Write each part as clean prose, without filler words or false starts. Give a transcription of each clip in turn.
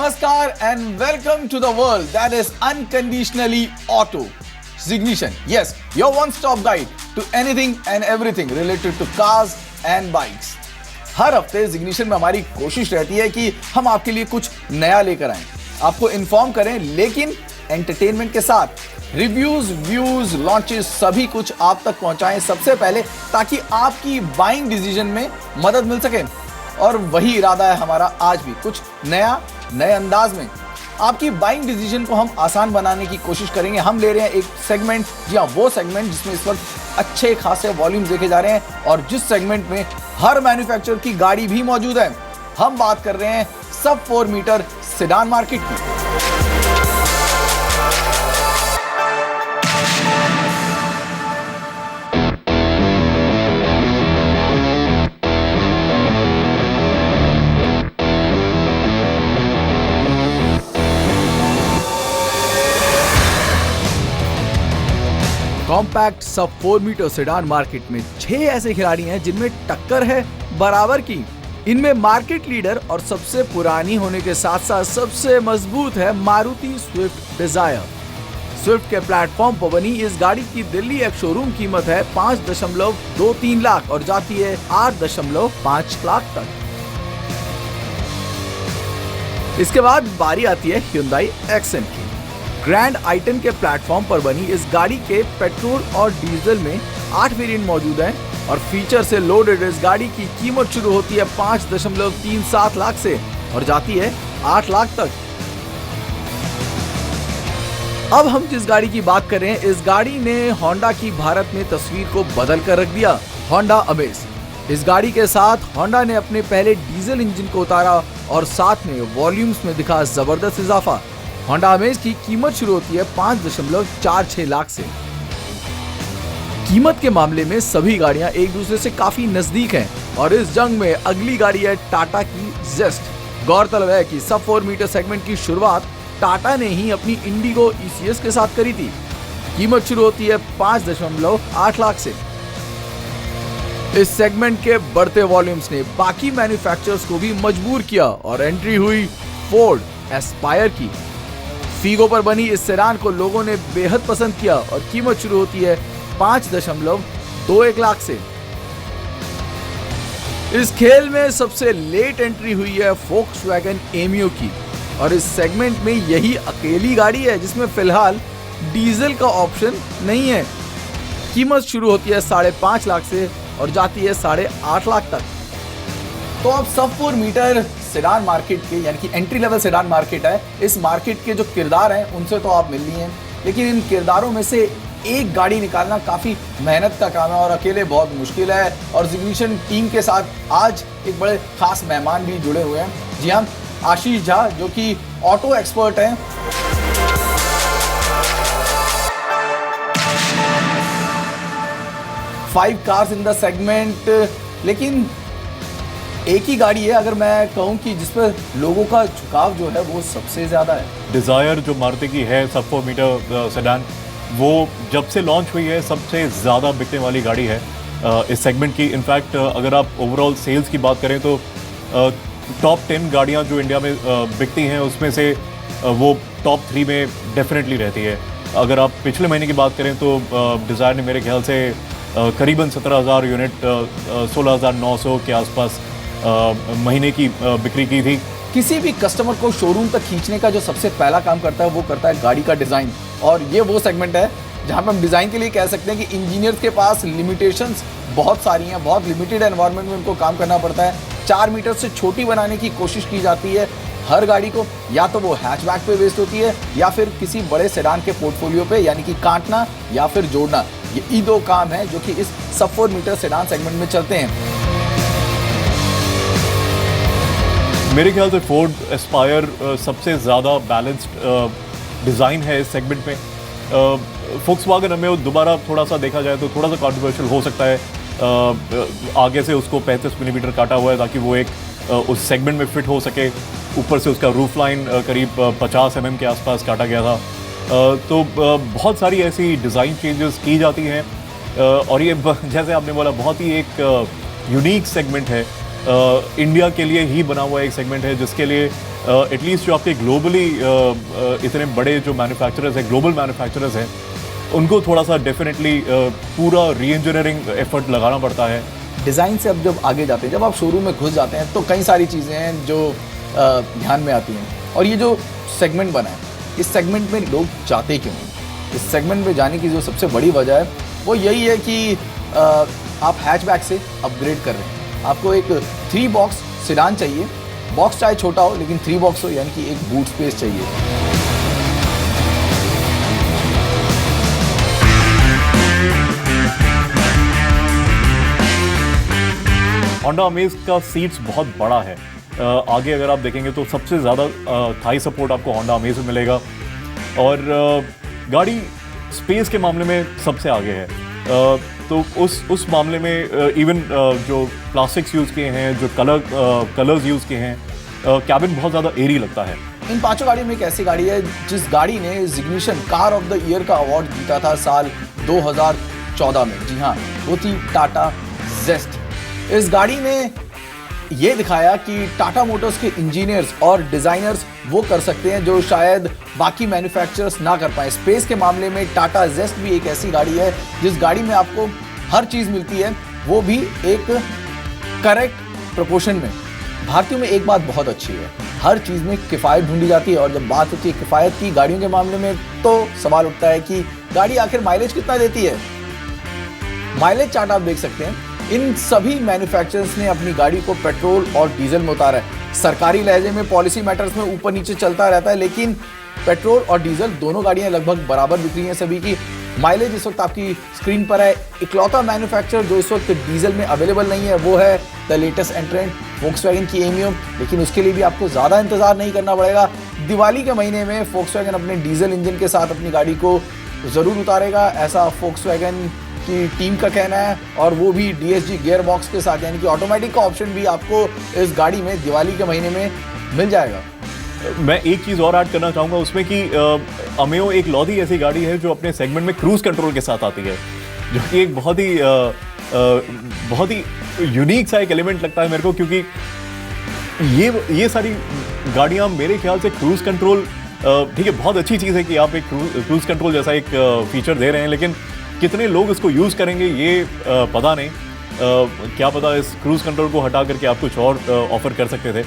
Namaskar and welcome to the world that is unconditionally auto. Zignition, yes, your one-stop guide to anything and everything related to cars and bikes. हर हफ्ते Zignition में हमारी कोशिश रहती है कि हम आपके लिए कुछ नया लेकर आएं, आपको इन्फॉर्म करें, लेकिन एंटरटेनमेंट के साथ रिव्यूज, व्यूज, लॉन्चेस सभी कुछ आप तक पहुंचाएं सबसे पहले, ताकि आपकी बाइंग डिसीजन में मदद मिल सके। और वही इरादा है हमारा आज भी, कुछ नया नए अंदाज में आपकी बाइंग डिसीजन को हम आसान बनाने की कोशिश करेंगे। हम ले रहे हैं एक सेगमेंट, जी हाँ, वो सेगमेंट जिसमें इस वक्त अच्छे खासे वॉल्यूम्स देखे जा रहे हैं और जिस सेगमेंट में हर मैन्युफैक्चरर की गाड़ी भी मौजूद है। हम बात कर रहे हैं सब 4 मीटर सेडान मार्केट की। कॉम्पैक्ट सब 4 मीटर सेडान मार्केट में 6 ऐसे खिलाड़ी हैं जिनमें टक्कर है बराबर की। इनमें मार्केट लीडर और सबसे पुरानी होने के साथ साथ सबसे मजबूत है मारुति स्विफ्ट डिजायर। स्विफ्ट के प्लेटफॉर्म पर बनी इस गाड़ी की दिल्ली एक शोरूम कीमत है 5.23 लाख और जाती है 8.5 लाख तक। इसके बाद बारी आती है Hyundai Accent की। ग्रैंड आइटन के प्लेटफॉर्म पर बनी इस गाड़ी के पेट्रोल और डीजल में 8 वेरिएंट मौजूद हैं और फीचर से लोडेड इस गाड़ी की कीमत शुरू होती है 5.37 लाख से और जाती है 8 लाख तक। अब हम जिस गाड़ी की बात कर रहे हैं, इस गाड़ी ने होंडा की भारत में तस्वीर को बदल कर रख दिया, होंडा अमेज। इस गाड़ी के साथ होंडा ने अपने पहले डीजल इंजन को उतारा और साथ में वॉल्यूम्स में दिखा जबरदस्त इजाफा। होंडा अमेज की कीमत शुरू होती है 5.46 लाख से। कीमत के मामले में सभी गाड़ियां एक दूसरे से काफी नजदीक हैं और इस जंग में अगली गाड़ी है टाटा की जेस्ट। गौरतलब है कि सब 4 मीटर सेगमेंट की शुरुआत टाटा ने ही अपनी इंडिगो ECS के साथ करी थी। कीमत शुरू होती है 5.8 लाख से। इस सेगमेंट के बढ़ते वॉल्यूम्स ने बाकी मैन्युफैक्चरर्स को भी मजबूर किया और एंट्री हुई फोर्ड एस्पायर की। फीगो पर बनी इस सेडान को लोगों ने बेहद पसंद किया और कीमत शुरू होती है 5.21 लाख से। इस खेल में सबसे लेट एंट्री हुई है Volkswagen Aimeo की और इस सेगमेंट में यही अकेली गाड़ी है जिसमें फिलहाल डीजल का ऑप्शन नहीं है। कीमत शुरू होती है 5.5 लाख से और जाती है 8.5 लाख तक। तो अब सब 4 मीटर सेडान मार्केट के, यानी कि एंट्री लेवल सेडान मार्केट है, इस मार्केट के जो किरदार हैं उनसे तो आप मिल ली हैं, लेकिन इन किरदारों में से एक गाड़ी निकालना काफ़ी मेहनत का काम है और अकेले बहुत मुश्किल है। और जिग्निशन टीम के साथ आज एक बड़े खास मेहमान भी जुड़े हुए हैं। जी हाँ, आशीष झा जो कि ऑटो एक्सपर्ट हैं। 5 कार्स इन द सेगमेंट, लेकिन एक ही गाड़ी है अगर मैं कहूं कि जिस पर लोगों का झुकाव जो है वो सबसे ज्यादा है। डिजायर जो मारुति की है सब 4 मीटर सेडान, वो जब से लॉन्च हुई है सबसे ज़्यादा बिकने वाली गाड़ी है इस सेगमेंट की। इनफैक्ट अगर आप ओवरऑल सेल्स की बात करें तो टॉप 10 गाड़ियां जो इंडिया में बिकती हैं उसमें से वो टॉप 3 में डेफिनेटली रहती है। अगर आप पिछले महीने की बात करें तो डिज़ायर ने मेरे ख्याल से करीबन 17,000 यूनिट 16,900 के आसपास महीने की बिक्री की थी। किसी भी कस्टमर को शोरूम तक खींचने का जो सबसे पहला काम करता है वो करता है गाड़ी का डिज़ाइन, और ये वो सेगमेंट है जहाँ पे हम डिज़ाइन के लिए कह सकते हैं कि इंजीनियर्स के पास लिमिटेशंस बहुत सारी हैं, बहुत लिमिटेड एनवायरनमेंट में उनको काम करना पड़ता है। 4 मीटर से छोटी बनाने की कोशिश की जाती है हर गाड़ी को, या तो वो हैचबैक पे बेस्ड होती है या फिर किसी बड़े सेडान के पोर्टफोलियो पे, यानी कि काटना या फिर जोड़ना। ये 2 काम है जो कि इस सब 4 मीटर सेडान सेगमेंट में चलते हैं। मेरे ख्याल से फोर्ड एस्पायर सबसे ज़्यादा बैलेंस्ड डिज़ाइन है इस सेगमेंट में। फोक्सवागन हमें दोबारा थोड़ा सा देखा जाए तो थोड़ा सा कॉन्ट्रोवर्शियल हो सकता है। आगे से उसको 35 मिलीमीटर काटा हुआ है ताकि वो एक उस सेगमेंट में फिट हो सके। ऊपर से उसका रूफ लाइन करीब 50 mm के आसपास काटा गया था। तो बहुत सारी ऐसी डिज़ाइन चेंजेस की जाती हैं और ये जैसे आपने बोला बहुत ही एक यूनिक सेगमेंट है। इंडिया के लिए ही बना हुआ एक सेगमेंट है जिसके लिए एटलीस्ट जो आपके ग्लोबली इतने बड़े जो मैन्युफैक्चरर्स हैं, ग्लोबल मैन्युफैक्चरर्स हैं, उनको थोड़ा सा डेफिनेटली पूरा री इंजीनियरिंग एफर्ट लगाना पड़ता है। डिज़ाइन से अब जब आगे जाते हैं, जब आप शोरूम में घुस जाते हैं, तो कई सारी चीज़ें हैं जो ध्यान में आती हैं। और ये जो सेगमेंट बना है, इस सेगमेंट में लोग जाते क्यों हैं? इस सेगमेंट में जाने की जो सबसे बड़ी वजह है वो यही है कि आप हैचबैक से अपग्रेड कर रहे हैं। आपको एक 3 बॉक्स सेडान चाहिए, बॉक्स चाहे छोटा हो लेकिन 3 बॉक्स हो, यानी कि एक बूट स्पेस चाहिए। होंडा अमेज का सीट्स बहुत बड़ा है। आगे अगर आप देखेंगे तो सबसे ज़्यादा थाई सपोर्ट आपको होंडा अमेज में मिलेगा, और गाड़ी स्पेस के मामले में सबसे आगे है। तो उस मामले में इवन जो प्लास्टिक्स यूज़ किए हैं, जो कलर्स यूज़ किए हैं, कैबिन बहुत ज़्यादा एरी लगता है। इन 5 गाड़ियों में एक ऐसी गाड़ी है जिस गाड़ी ने जिग्निशन कार ऑफ द ईयर का अवार्ड जीता था साल 2014 में। जी हाँ, वो थी टाटा जेस्ट। इस गाड़ी ने ये दिखाया कि टाटा मोटर्स के इंजीनियर्स और डिज़ाइनर्स वो कर सकते हैं जो शायद बाकी मैन्युफैक्चरर्स ना कर पाए। स्पेस के मामले में टाटा जेस्ट भी एक ऐसी गाड़ी है जिस गाड़ी में आपको हर चीज़ मिलती है, वो भी एक करेक्ट प्रोपोर्शन में। भारतीयों में एक बात बहुत अच्छी है, हर चीज़ में किफ़ायत ढूंढी जाती है। और जब बात होती है किफ़ायत की गाड़ियों के मामले में, तो सवाल उठता है कि गाड़ी आखिर माइलेज कितना देती है। माइलेज चार्ट आप देख सकते हैं। इन सभी मैन्युफैक्चरर्स ने अपनी गाड़ी को पेट्रोल और डीजल में उतारा है। सरकारी लहजे में पॉलिसी मैटर्स में ऊपर नीचे चलता रहता है, लेकिन पेट्रोल और डीजल दोनों गाड़ियां लगभग बराबर बिक रही हैं सभी की। माइलेज इस वक्त आपकी स्क्रीन पर है। इकलौता मैन्युफैक्चरर जो इस वक्त डीजल में अवेलेबल नहीं है वो है द लेटेस्ट एंट्रेंट वोक्सवैगन की एमियो, लेकिन उसके लिए भी आपको ज़्यादा इंतजार नहीं करना पड़ेगा। दिवाली के महीने में वोक्सवैगन अपने डीजल इंजन के साथ अपनी गाड़ी को ज़रूर उतारेगा, ऐसा वोक्सवैगन की टीम का कहना है, और वो भी DSG गियर बॉक्स के साथ, यानी कि ऑटोमेटिक का ऑप्शन भी आपको इस गाड़ी में दिवाली के महीने में मिल जाएगा। मैं एक चीज़ और ऐड करना चाहूँगा उसमें कि अमेयो एक लौदी ऐसी गाड़ी है जो अपने सेगमेंट में क्रूज कंट्रोल के साथ आती है, जो कि एक बहुत ही यूनिक सा एक एलिमेंट लगता है मेरे को, क्योंकि ये सारी गाड़ियाँ मेरे ख्याल से क्रूज कंट्रोल, ठीक है, बहुत अच्छी चीज़ है कि आप एक क्रूज कंट्रोल जैसा एक फीचर दे रहे हैं, लेकिन कितने लोग इसको यूज़ करेंगे ये पता नहीं। क्या पता इस क्रूज कंट्रोल को हटा करके आप कुछ और ऑफर कर सकते थे।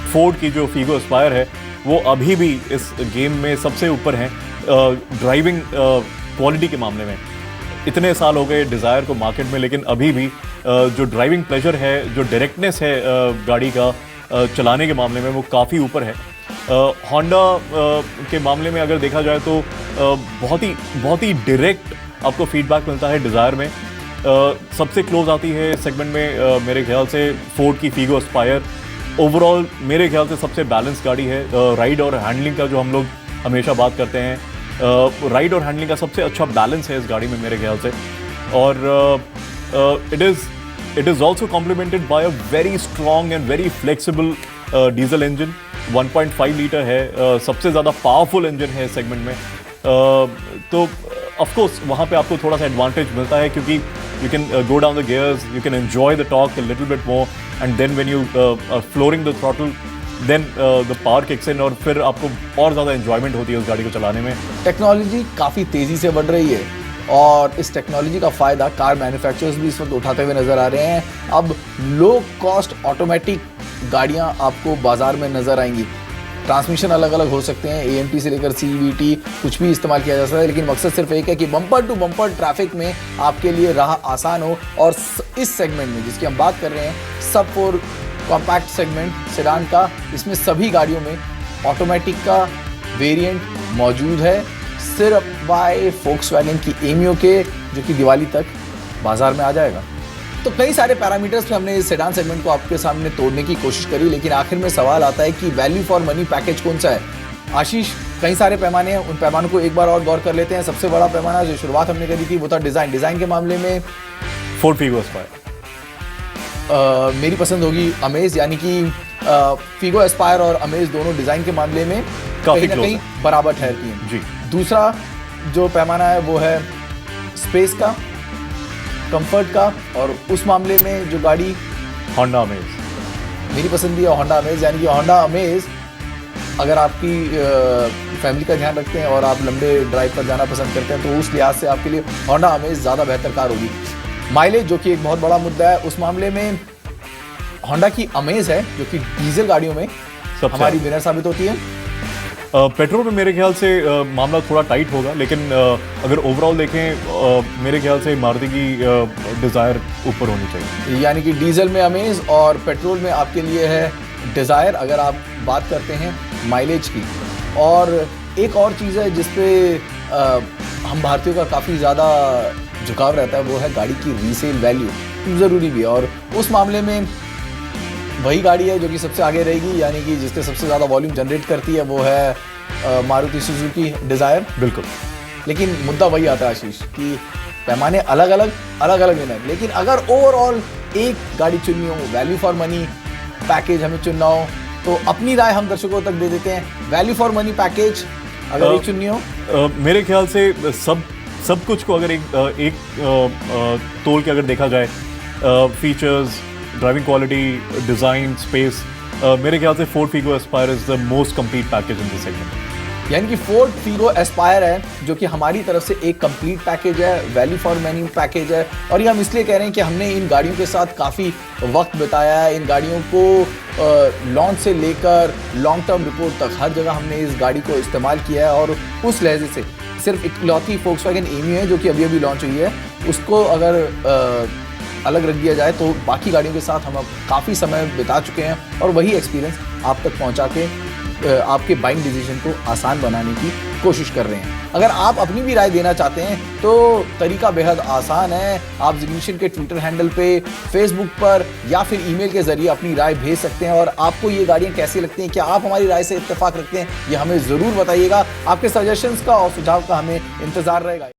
फोर्ड की जो फीगो एस्पायर है वो अभी भी इस गेम में सबसे ऊपर है ड्राइविंग क्वालिटी के मामले में। इतने साल हो गए डिज़ायर को मार्केट में, लेकिन अभी भी जो ड्राइविंग प्लेजर है, जो डायरेक्टनेस है गाड़ी का चलाने के मामले में, वो काफ़ी ऊपर है। होंडा के मामले में अगर देखा जाए तो बहुत ही डायरेक्ट आपको फीडबैक मिलता है डिज़ायर में। सबसे क्लोज आती है सेगमेंट में मेरे ख्याल से फोर्ड की फीगो एस्पायर। ओवरऑल मेरे ख्याल से सबसे बैलेंस गाड़ी है। राइड और हैंडलिंग का जो हम लोग हमेशा बात करते हैं, राइड और हैंडलिंग का सबसे अच्छा बैलेंस है इस गाड़ी में मेरे ख्याल से। और it is also complemented by a very strong and very flexible diesel engine. 1.5 litre है, सबसे ज़्यादा पावरफुल इंजन है इस सेगमेंट में। तो ऑफ कोर्स वहाँ पे आपको थोड़ा सा एडवांटेज मिलता है, क्योंकि you can go down the gears, you can enjoy the torque a little bit more, and then when you flooring the throttle, then the power kicks in, और फिर आपको और ज़्यादा एंजॉयमेंट होती है उस गाड़ी को चलाने में। टेक्नोलॉजी काफ़ी तेज़ी से बढ़ रही है, और इस टेक्नोलॉजी का फ़ायदा कार मैन्युफैक्चरर्स भी इस वक्त उठाते हुए नज़र आ रहे हैं। अब लो कॉस्ट ऑटोमेटिक गाड़ियां आपको बाज़ार में नज़र आएंगी। ट्रांसमिशन अलग अलग हो सकते हैं, AMT से लेकर CVT कुछ भी इस्तेमाल किया जा सकता है, लेकिन मकसद सिर्फ एक है कि बम्पर टू बम्पर ट्रैफिक में आपके लिए राह आसान हो। और इस सेगमेंट में जिसकी हम बात कर रहे हैं, सब 4 कॉम्पैक्ट सेगमेंट सेडान का, इसमें सभी गाड़ियों में ऑटोमेटिक का वेरिएंट मौजूद है, सिर्फ बाय वोक्सवैगन की एमियो के, जो कि दिवाली तक बाजार में आ जाएगा। तो कई सारे पैरामीटर्स पे हमने इस सेडान सेगमेंट को आपके सामने तोड़ने की कोशिश करी, लेकिन आखिर में सवाल आता है कि वैल्यू फॉर मनी पैकेज कौन सा है। आशीष, कई सारे पैमाने हैं, उन पैमानों को एक बार और गौर कर लेते हैं। सबसे बड़ा पैमाना जो शुरुआत हमने करी थी वो था डिज़ाइन के मामले में फोर्ड फीगो एस्पायर। मेरी पसंद होगी अमेज, यानी कि फीगो एस्पायर और अमेज दोनों डिज़ाइन के मामले में काफी कहीं ना कहीं बराबर ठहरती हैं जी। दूसरा जो पैमाना है वो है स्पेस का, कंफर्ट का, और उस मामले में जो गाड़ी होंडा अमेज मेरी पसंद भी है होंडा अमेज, यानी कि होंडा अमेज अगर आपकी फैमिली का ध्यान रखते हैं और आप लंबे ड्राइव पर जाना पसंद करते हैं तो उस लिहाज से आपके लिए होंडा अमेज ज़्यादा बेहतर कार होगी। माइलेज जो कि एक बहुत बड़ा मुद्दा है, उस मामले में होंडा की अमेज है जो कि डीजल गाड़ियों में हमारी विनर साबित होती है। पेट्रोल में मेरे ख्याल से मामला थोड़ा टाइट होगा, लेकिन अगर ओवरऑल देखें मेरे ख्याल से मारुति की डिज़ायर ऊपर होनी चाहिए। यानी कि डीजल में अमेज और पेट्रोल में आपके लिए है डिज़ायर, अगर आप बात करते हैं माइलेज की। और एक और चीज़ है जिस पे हम भारतीयों का काफ़ी ज़्यादा झुकाव रहता है, वो है गाड़ी की रीसेल वैल्यू, ज़रूरी भी है। और उस मामले में वही गाड़ी है जो कि सबसे आगे रहेगी, यानी कि जिसके सबसे ज़्यादा वॉल्यूम जनरेट करती है वो है मारुति सुजुकी डिज़ायर। बिल्कुल, लेकिन मुद्दा वही आता है आशीष कि पैमाने अलग अलग लेना है। लेकिन अगर ओवरऑल एक गाड़ी चुननी हो, वैल्यू फॉर मनी पैकेज हमें चुनना हो, तो अपनी राय हम दर्शकों तक दे देते हैं। वैल्यू फॉर मनी पैकेज अगर एक चुननी हो, मेरे ख्याल से सब कुछ को अगर एक तोल के अगर देखा जाए, features, driving quality, design, space, मेरे ख्याल से Ford Figo Aspire is the most complete package in this segment. यानी कि फोर्ड फीगो एस्पायर है जो कि हमारी तरफ से एक कंप्लीट पैकेज है, वैल्यू फॉर मनी पैकेज है। और ये हम इसलिए कह रहे हैं कि हमने इन गाड़ियों के साथ काफ़ी वक्त बिताया है। इन गाड़ियों को लॉन्च से लेकर लॉन्ग टर्म रिपोर्ट तक हर जगह हमने इस गाड़ी को इस्तेमाल किया है। और उस लहजे से सिर्फ इकलौती फोक्सवैगन एमी है जो कि अभी अभी लॉन्च हुई है, उसको अगर अलग रख दिया जाए तो बाकी गाड़ियों के साथ हम अब काफ़ी समय बिता चुके हैं और वही एक्सपीरियंस आप तक पहुंचा के आपके बाइंग डिसीजन को आसान बनाने की कोशिश कर रहे हैं। अगर आप अपनी भी राय देना चाहते हैं तो तरीका बेहद आसान है। आप जिग्निशन के ट्विटर हैंडल पे, फेसबुक पर या फिर ईमेल के जरिए अपनी राय भेज सकते हैं। और आपको ये गाड़ियाँ कैसी लगती हैं, क्या आप हमारी राय से इत्तेफाक रखते हैं, ये हमें ज़रूर बताइएगा। आपके सजेशंस का और सुझाव का हमें इंतज़ार रहेगा।